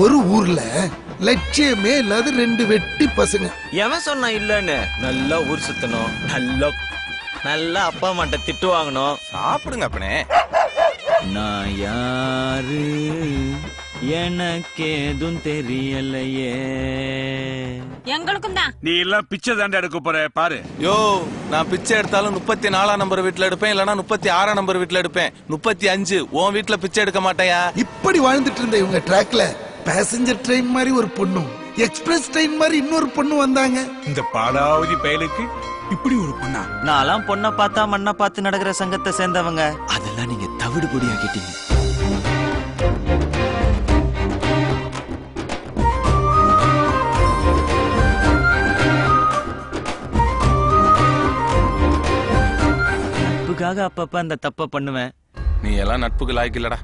ஒரு ஊர்ல லட்சியமே இல்லாத ரெண்டு வெட்டி பசங்க. எவன் சொன்னா இல்லன்னு? நல்லா ஊர் சுத்தணும், நல்லா அப்பா அம்மாட்ட திட்டு வாங்கணும். சாப்பிடுங்க அப்பனே. நான் யாரு எனக்கு எதுவும் தெரியலையே. எங்களுக்கும் தான். நீ எல்லாம் பிச்சை தாண்டா எடுக்க போற பாரு. யோ, நான் பிச்சை எடுத்தாலும் 34 நம்பர் வீட்டுல எடுப்பேன், இல்லனா 36 நம்பர் வீட்டுல எடுப்பேன். 35 உன் வீட்டுல பிச்சை எடுக்க மாட்டேயா? இப்படி வாழ்ந்துட்டு இருந்த இவங்க ட்ராக்ல பேசஞ்சர் ட்ரெயின் மாதிரி ஒரு பொண்ணும் எக்ஸ்பிரஸ் ட்ரெயின் மாதிரி இன்னொரு பொண்ணு வந்தாங்க. இந்த பாடாவதி பயலுக்கு இப்படி ஒரு பொண்ணா? நான்லாம் பொண்ணை பார்த்தா மண்ணை பார்த்து நடக்கிற சங்கத்தை சேர்ந்தவங்க. அதெல்லாம் நீங்க தவிடு பொடி ஆக்கிட்டீங்க. நட்புக்காக அப்பப்ப அந்த தப்ப பண்ணுவேன். நீ எல்லாம் நட்புக்கு லாய்க்கு இல்லடா.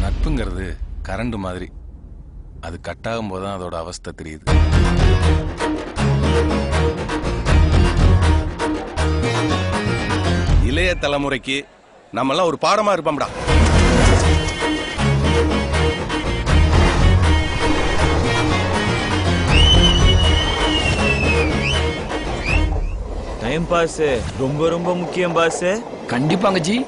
நட்புங்கிறது கரண்ட் மாதிரி, அது கட்டாகும் போதுதான் அதோட அவஸ்தை தெரியுது. இளைய தலைமுறைக்கு நம்ம எல்லாம் ஒரு பாடமா இருப்போம்டா. டைம் பாஸ் ரொம்ப ரொம்ப முக்கியம் பாஸ். கண்டிப்பாங்க ஜி.